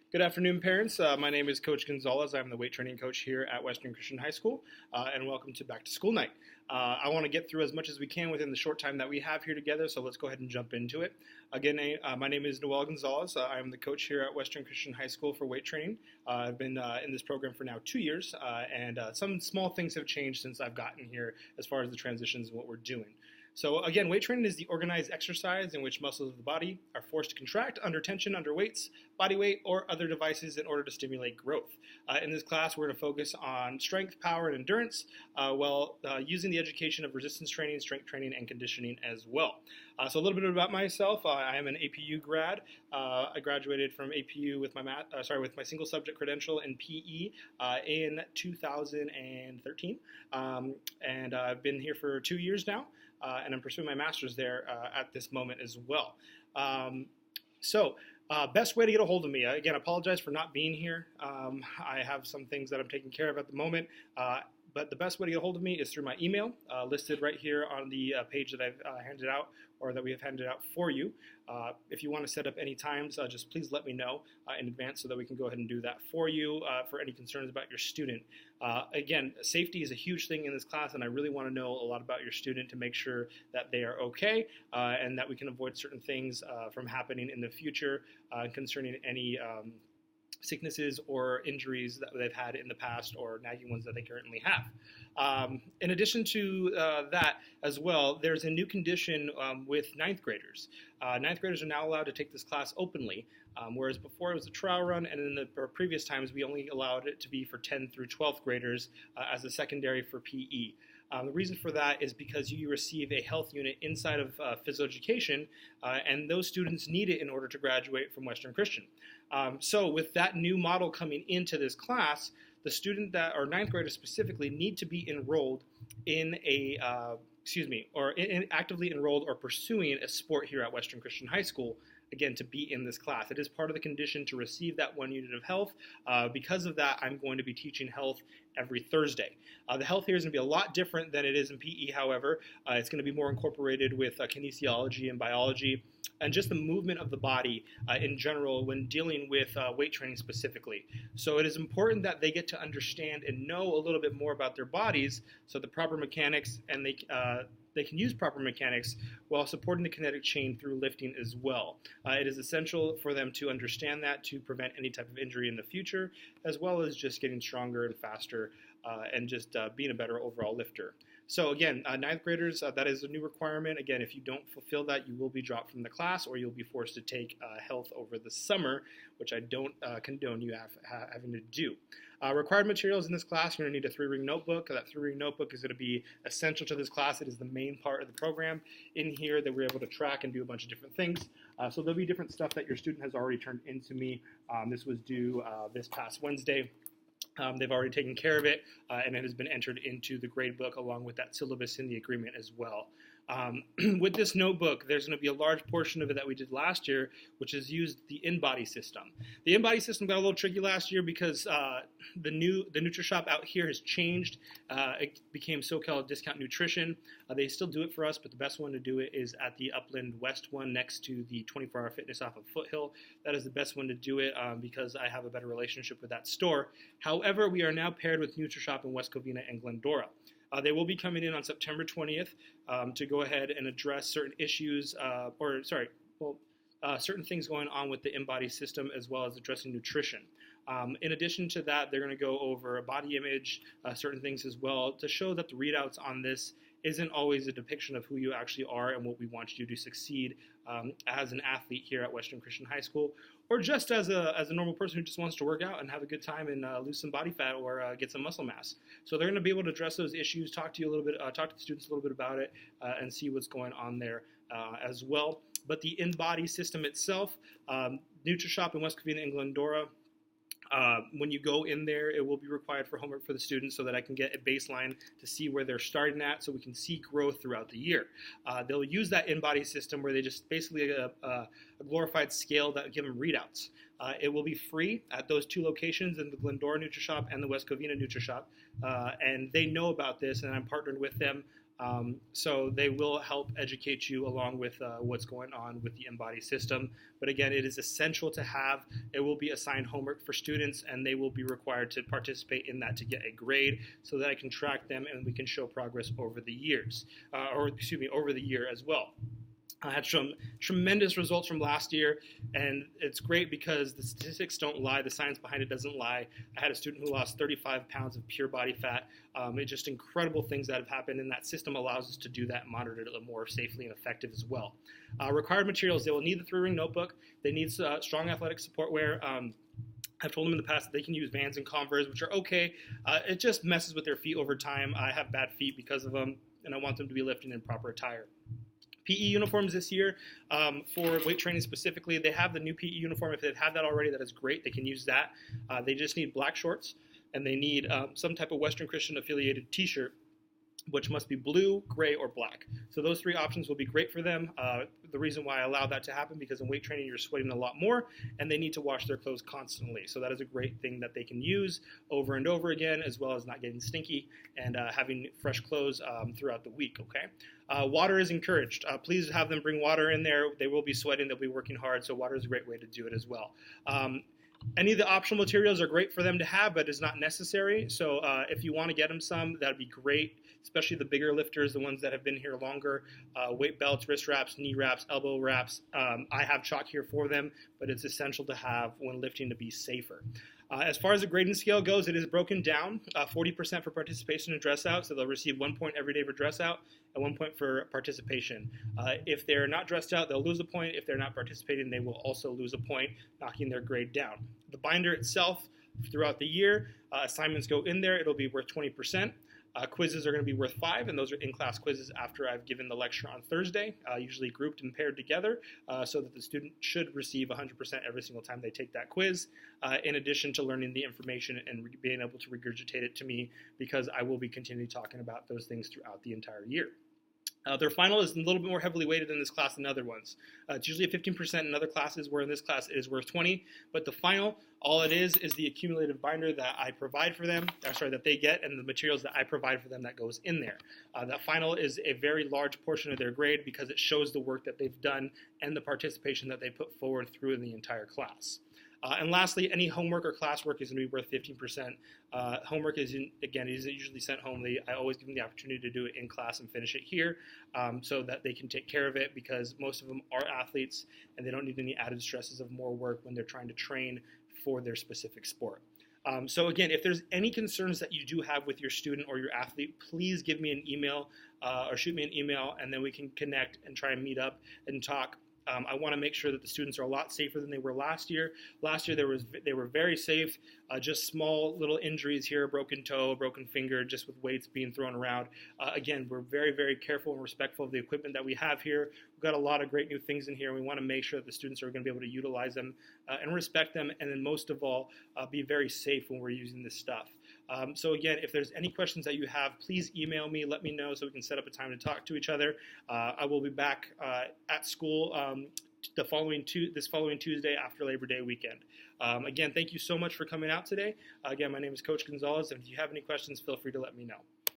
Good afternoon, parents. My name is Coach Gonzalez. I'm the weight training coach here at Western Christian High School, and welcome to Back to School Night. I want to get through as much as we can within the short time that we have here together, so let's go ahead and jump into it. Again, my name is Noel Gonzalez. I'm the coach here at Western Christian High School for weight training. I've been in this program for now 2 years, and some small things have changed since I've gotten here as far as the transitions and what we're doing. So again, weight training is the organized exercise in which muscles of the body are forced to contract under tension, under weights, body weight, or other devices in order to stimulate growth. In this class, we're going to focus on strength, power, and endurance while using the education of resistance training, strength training, and conditioning as well. So a little bit about myself. I am an APU grad. I graduated from APU with my single subject credential in PE in 2013, and I've been here for 2 years now. And I'm pursuing my master's there at this moment as well. Best way to get a hold of me. Again, I apologize for not being here. I have some things that I'm taking care of at the moment. But the best way to get a hold of me is through my email, listed right here on the page that I've handed out, or that we have handed out for you. If you want to set up any times, just please let me know in advance so that we can go ahead and do that for you for any concerns about your student. Again, safety is a huge thing in this class, and I really want to know a lot about your student to make sure that they are okay and that we can avoid certain things from happening in the future concerning any sicknesses or injuries that they've had in the past or nagging ones that they currently have. In addition to that as well, there's a new condition with ninth graders. Ninth graders are now allowed to take this class openly, whereas before it was a trial run, and in the previous times we only allowed it to be for 10th through 12th graders as a secondary for PE. The reason for that is because you receive a health unit inside of physical education, and those students need it in order to graduate from Western Christian. So with that new model coming into this class, the student or ninth graders specifically need to be enrolled in actively enrolled or pursuing a sport here at Western Christian High School, again, to be in this class. It is part of the condition to receive that 1 unit of health. Because of that, I'm going to be teaching health every Thursday. The health here is going to be a lot different than it is in PE, however. It's going to be more incorporated with kinesiology and biology, and just the movement of the body in general when dealing with weight training specifically. So it is important that they get to understand and know a little bit more about their bodies, so the proper mechanics, and they can use proper mechanics while supporting the kinetic chain through lifting as well. It is essential for them to understand that to prevent any type of injury in the future, as well as just getting stronger and faster and just being a better overall lifter. So again, ninth graders, that is a new requirement. Again, if you don't fulfill that, you will be dropped from the class, or you'll be forced to take health over the summer, which I don't condone you having to do. Required materials in this class, you're going to need a 3-ring notebook. That 3-ring notebook is going to be essential to this class. It is the main part of the program in here that we're able to track and do a bunch of different things. So there'll be different stuff that your student has already turned into me. This was due this past Wednesday. They've already taken care of it, and it has been entered into the grade book along with that syllabus in the agreement as well. With this notebook, there's going to be a large portion of it that we did last year, which is used the InBody system. The InBody system got a little tricky last year because the NutriShop out here has changed. It became SoCal Discount Nutrition. They still do it for us, but the best one to do it is at the Upland West one next to the 24-Hour Fitness off of Foothill. That is the best one to do it because I have a better relationship with that store. However, we are now paired with NutriShop in West Covina and Glendora. They will be coming in on September 20th to go ahead and address certain issues, certain things going on with the InBody system, as well as addressing nutrition. In addition to that, they're going to go over body image, certain things as well, to show that the readouts on this isn't always a depiction of who you actually are and what we want you to succeed as an athlete here at Western Christian High School, or just as a normal person who just wants to work out and have a good time and lose some body fat or get some muscle mass. So they're going to be able to address those issues, talk to the students a little bit about it, and see what's going on there as well. But the InBody system itself, NutriShop in West Covina and Glendora, when you go in there, it will be required for homework for the students so that I can get a baseline to see where they're starting at so we can see growth throughout the year. They'll use that InBody system where they just basically a glorified scale that give them readouts. It will be free at those two locations in the Glendora NutriShop and the West Covina NutriShop, and they know about this, and I'm partnered with them So they will help educate you along with what's going on with the Embody system. But again, it is essential to have. It will be assigned homework for students, and they will be required to participate in that to get a grade, so that I can track them and we can show progress over the years, over the year as well. I had some tremendous results from last year, and it's great because the statistics don't lie. The science behind it doesn't lie. I had a student who lost 35 pounds of pure body fat. It's just incredible things that have happened, and that system allows us to do that and monitor it more safely and effective as well. Required materials, they will need the 3-ring notebook. They need strong athletic support wear. I've told them in the past that they can use Vans and Converse, which are okay. It just messes with their feet over time. I have bad feet because of them, and I want them to be lifting in proper attire. PE uniforms this year, for weight training specifically, they have the new PE uniform. If they've had that already, that is great. They can use that. They just need black shorts, and they need some type of Western Christian affiliated t-shirt, which must be blue, gray, or black. So those 3 options will be great for them. The reason why I allow that to happen, because in weight training you're sweating a lot more, and they need to wash their clothes constantly. So that is a great thing that they can use over and over again, as well as not getting stinky and having fresh clothes throughout the week, okay? Water is encouraged. Please have them bring water in there. They will be sweating. They'll be working hard, so water is a great way to do it as well. Any of the optional materials are great for them to have, but it's not necessary. So if you want to get them some, that would be great, especially the bigger lifters, the ones that have been here longer. Weight belts, wrist wraps, knee wraps, elbow wraps. I have chalk here for them, but it's essential to have when lifting to be safer. As far as the grading scale goes, it is broken down, 40% for participation in dress out, so they'll receive 1 point every day for dress out and 1 point for participation. If they're not dressed out, they'll lose a point. If they're not participating, they will also lose a point, knocking their grade down. The binder itself, throughout the year, assignments go in there. It'll be worth 20%. Quizzes are going to be worth 5, and those are in-class quizzes after I've given the lecture on Thursday, usually grouped and paired together, so that the student should receive 100% every single time they take that quiz, in addition to learning the information and being able to regurgitate it to me, because I will be continually talking about those things throughout the entire year. Their final is a little bit more heavily weighted in this class than other ones. It's usually 15% in other classes, where in this class it is worth 20. But the final, all it is the accumulative binder that I provide for them, that they get, and the materials that I provide for them that goes in there. That final is a very large portion of their grade because it shows the work that they've done and the participation that they put forward through in the entire class. And lastly, any homework or classwork is going to be worth 15%. Homework isn't usually sent home. I always give them the opportunity to do it in class and finish it here, so that they can take care of it, because most of them are athletes and they don't need any added stresses of more work when they're trying to train for their specific sport. So again, if there's any concerns that you do have with your student or your athlete, please give me an email or shoot me an email, and then we can connect and try and meet up and talk. I want to make sure that the students are a lot safer than they were last year. Last year they were very safe, just small little injuries here, a broken toe, a broken finger, just with weights being thrown around. Again, we're very, very careful and respectful of the equipment that we have here. We've got a lot of great new things in here, and we want to make sure that the students are going to be able to utilize them and respect them, and then most of all, be very safe when we're using this stuff. So again, if there's any questions that you have, please email me, let me know so we can set up a time to talk to each other. I will be back at school this following Tuesday after Labor Day weekend. Again, thank you so much for coming out today. Again, my name is Coach Gonzalez, and if you have any questions, feel free to let me know.